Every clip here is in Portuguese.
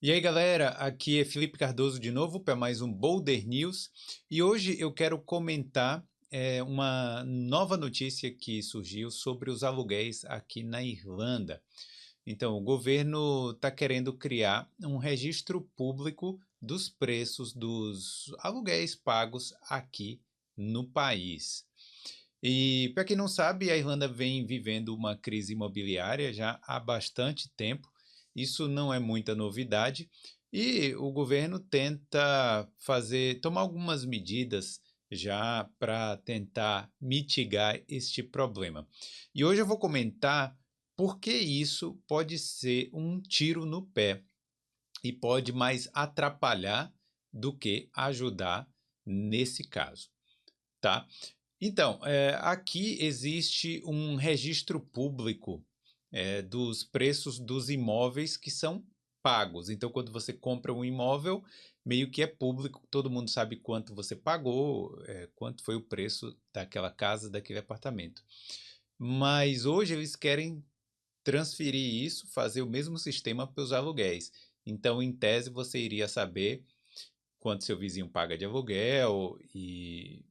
E aí galera, aqui é Felipe Cardoso de novo para mais um Boulder News e hoje eu quero comentar uma nova notícia que surgiu sobre os aluguéis aqui na Irlanda. Então, o governo está querendo criar um registro público dos preços dos aluguéis pagos aqui no país. E para quem não sabe, a Irlanda vem vivendo uma crise imobiliária já há bastante tempo. Isso não é muita novidade e o governo tenta tomar algumas medidas já para tentar mitigar este problema. E hoje eu vou comentar por que isso pode ser um tiro no pé e pode mais atrapalhar do que ajudar nesse caso, tá? Então, aqui existe um registro público dos preços dos imóveis que são pagos. Então, quando você compra um imóvel, meio que é público, todo mundo sabe quanto você pagou, quanto foi o preço daquela casa, daquele apartamento. Mas hoje eles querem transferir isso, fazer o mesmo sistema para os aluguéis. Então, em tese, você iria saber quanto seu vizinho paga de aluguel e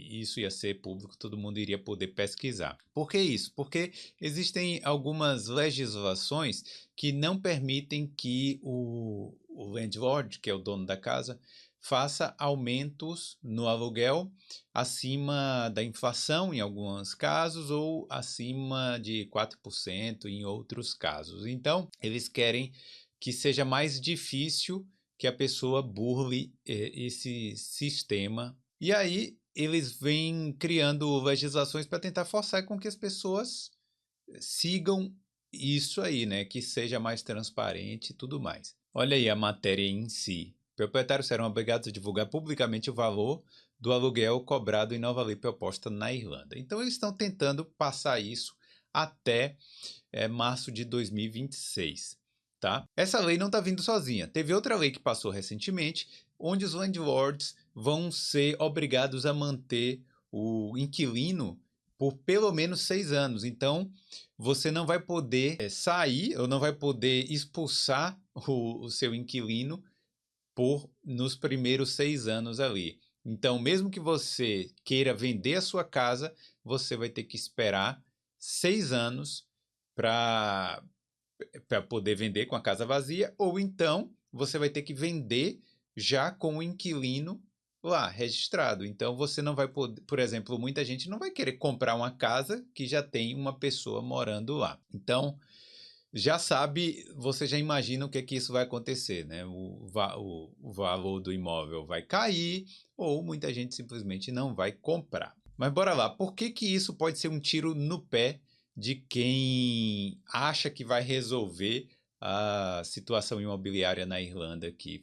isso ia ser público, todo mundo iria poder pesquisar. Por que isso? Porque existem algumas legislações que não permitem que o landlord, que é o dono da casa, faça aumentos no aluguel acima da inflação em alguns casos ou acima de 4% em outros casos. Então, eles querem que seja mais difícil que a pessoa burle esse sistema. E aí eles vêm criando legislações para tentar forçar com que as pessoas sigam isso aí, né? Que seja mais transparente e tudo mais. Olha aí a matéria em si. Proprietários serão obrigados a divulgar publicamente o valor do aluguel cobrado em nova lei proposta na Irlanda. Então eles estão tentando passar isso até março de 2026. Tá? Essa lei não está vindo sozinha. Teve outra lei que passou recentemente, onde os landlords vão ser obrigados a manter o inquilino por pelo menos 6 anos. Então, você não vai poder sair ou não vai poder expulsar o seu inquilino nos primeiros 6 anos ali. Então, mesmo que você queira vender a sua casa, você vai ter que esperar 6 anos para poder vender com a casa vazia, ou então você vai ter que vender já com o inquilino lá registrado. Então você não vai poder, por exemplo, muita gente não vai querer comprar uma casa que já tem uma pessoa morando lá. Então já sabe, você já imagina o que é que isso vai acontecer, né? O valor do imóvel vai cair ou muita gente simplesmente não vai comprar. Mas bora lá, por que que isso pode ser um tiro no pé de quem acha que vai resolver a situação imobiliária na Irlanda aqui,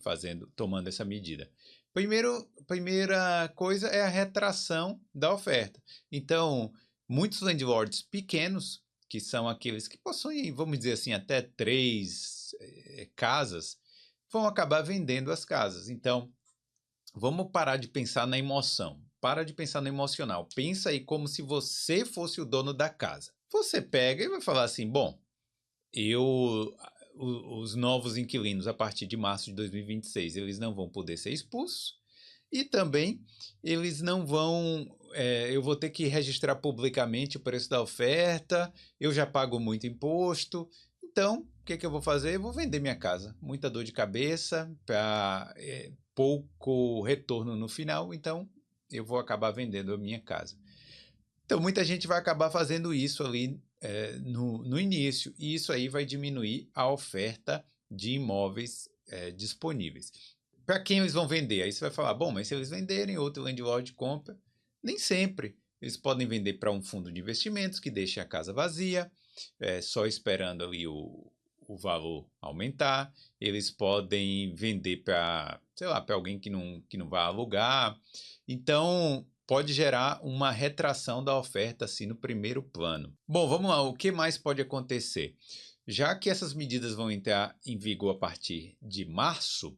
tomando essa medida? Primeira coisa é a retração da oferta. Então, muitos landlords pequenos, que são aqueles que possuem, vamos dizer assim, até 3 casas, vão acabar vendendo as casas. Então, vamos parar de pensar na emoção. Para de pensar no emocional. Pensa aí como se você fosse o dono da casa. Você pega e vai falar assim: bom, os novos inquilinos a partir de março de 2026, eles não vão poder ser expulsos e também eles não vão. Eu vou ter que registrar publicamente o preço da oferta, eu já pago muito imposto. Então, o que eu vou fazer? Eu vou vender minha casa. Muita dor de cabeça, para pouco retorno no final, então eu vou acabar vendendo a minha casa. Então, muita gente vai acabar fazendo isso ali no início, e isso aí vai diminuir a oferta de imóveis disponíveis. Para quem eles vão vender? Aí você vai falar, bom, mas se eles venderem, outro landlord compra. Nem sempre. Eles podem vender para um fundo de investimentos que deixe a casa vazia, só esperando ali o valor aumentar. Eles podem vender para, sei lá, para alguém que não vai alugar. Então, pode gerar uma retração da oferta assim no primeiro plano. Bom, vamos lá, o que mais pode acontecer? Já que essas medidas vão entrar em vigor a partir de março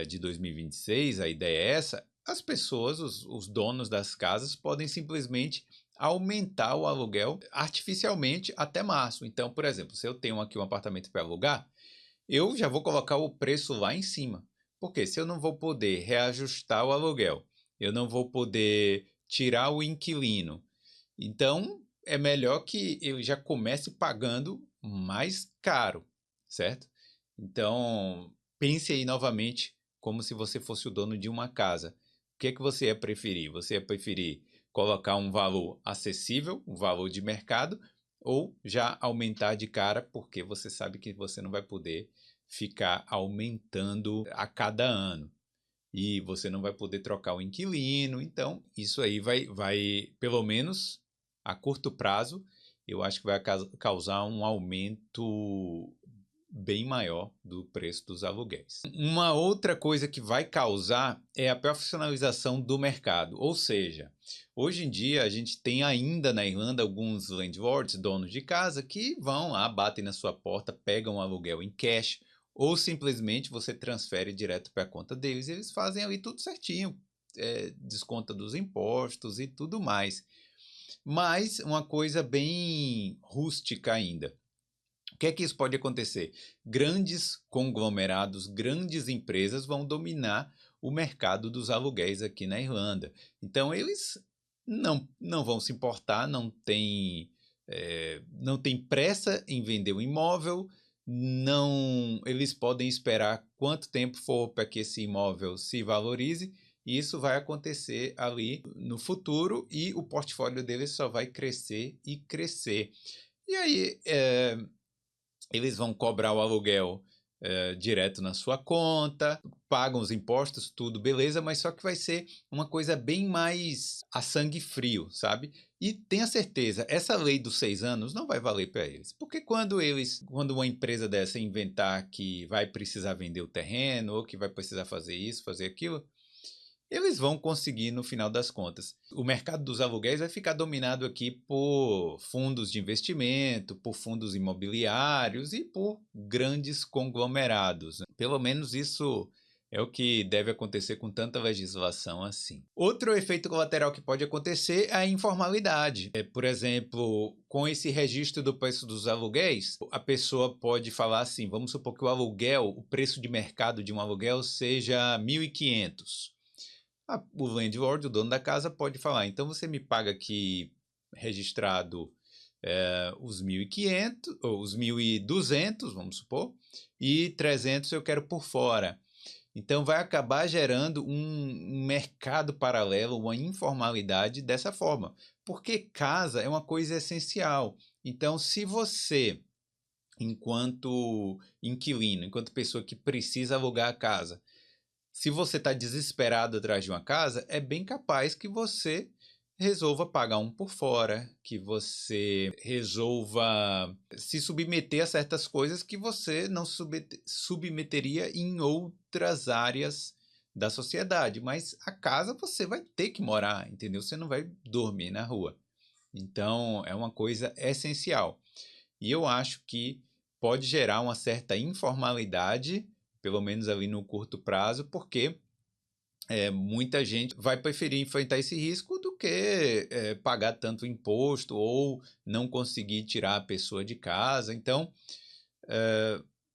de 2026, a ideia é essa, as pessoas, os donos das casas, podem simplesmente aumentar o aluguel artificialmente até março. Então, por exemplo, se eu tenho aqui um apartamento para alugar, eu já vou colocar o preço lá em cima. Porque se eu não vou poder reajustar o aluguel, eu não vou poder tirar o inquilino, então é melhor que eu já comece pagando mais caro, certo? Então pense aí novamente como se você fosse o dono de uma casa. O que é que você ia preferir? Você ia preferir colocar um valor acessível, um valor de mercado, ou já aumentar de cara porque você sabe que você não vai poder ficar aumentando a cada ano e você não vai poder trocar o inquilino. Então, isso aí vai pelo menos a curto prazo, eu acho que vai causar um aumento bem maior do preço dos aluguéis. Uma outra coisa que vai causar é a profissionalização do mercado, ou seja, hoje em dia a gente tem ainda na Irlanda alguns landlords, donos de casa, que vão lá, batem na sua porta, pegam o aluguel em cash, ou simplesmente você transfere direto para a conta deles e eles fazem ali tudo certinho, desconta dos impostos e tudo mais. Mas uma coisa bem rústica ainda. O que é que isso pode acontecer? Grandes conglomerados, grandes empresas vão dominar o mercado dos aluguéis aqui na Irlanda. Então, eles não vão se importar, não tem pressa em vender o imóvel, não, eles podem esperar quanto tempo for para que esse imóvel se valorize, e isso vai acontecer ali no futuro e o portfólio deles só vai crescer e crescer. E aí, eles vão cobrar o aluguel direto na sua conta, pagam os impostos, tudo beleza, mas só que vai ser uma coisa bem mais a sangue frio, sabe? E tenha certeza, essa lei dos 6 anos não vai valer para eles. Porque quando uma empresa dessa inventar que vai precisar vender o terreno, ou que vai precisar fazer isso, fazer aquilo, eles vão conseguir no final das contas. O mercado dos aluguéis vai ficar dominado aqui por fundos de investimento, por fundos imobiliários e por grandes conglomerados. Pelo menos isso é o que deve acontecer com tanta legislação assim. Outro efeito colateral que pode acontecer é a informalidade. Por exemplo, com esse registro do preço dos aluguéis, a pessoa pode falar assim, vamos supor que o preço de mercado de um aluguel seja 1.500. O landlord, o dono da casa, pode falar, então você me paga aqui registrado os 1.500, ou os 1.200, vamos supor, e 300 eu quero por fora. Então vai acabar gerando um mercado paralelo, uma informalidade dessa forma, porque casa é uma coisa essencial. Então, se você, enquanto inquilino, enquanto pessoa que precisa alugar a casa, se você está desesperado atrás de uma casa, é bem capaz que você resolva pagar um por fora, que você resolva se submeter a certas coisas que você não submeteria em outras áreas da sociedade. Mas a casa você vai ter que morar, entendeu? Você não vai dormir na rua. Então, é uma coisa essencial. E eu acho que pode gerar uma certa informalidade, pelo menos ali no curto prazo, porque muita gente vai preferir enfrentar esse risco do que pagar tanto imposto ou não conseguir tirar a pessoa de casa. Então,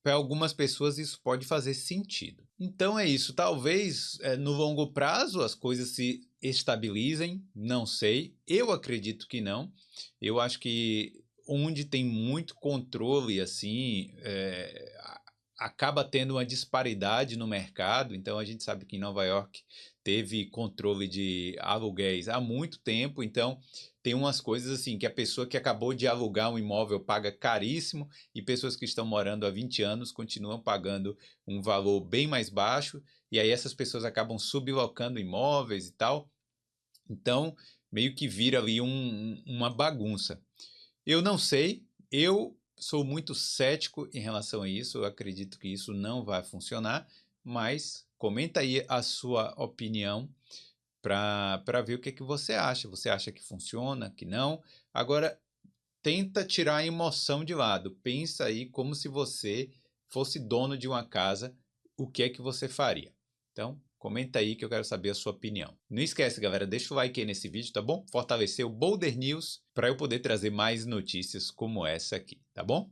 para algumas pessoas isso pode fazer sentido. Então é isso. Talvez no longo prazo as coisas se estabilizem, não sei. Eu acredito que não. Eu acho que onde tem muito controle assim, acaba tendo uma disparidade no mercado. Então a gente sabe que em Nova York teve controle de aluguéis há muito tempo, então tem umas coisas assim que a pessoa que acabou de alugar um imóvel paga caríssimo e pessoas que estão morando há 20 anos continuam pagando um valor bem mais baixo, e aí essas pessoas acabam sublocando imóveis e tal. Então meio que vira ali uma bagunça. Eu não sei, eu sou muito cético em relação a isso, eu acredito que isso não vai funcionar, mas comenta aí a sua opinião para ver o que, que você acha. Você acha que funciona, que não? Agora, tenta tirar a emoção de lado. Pensa aí como se você fosse dono de uma casa, o que é que você faria? Então, comenta aí que eu quero saber a sua opinião. Não esquece, galera, deixa o like aí nesse vídeo, tá bom? Fortalecer o Boulder News para eu poder trazer mais notícias como essa aqui, tá bom?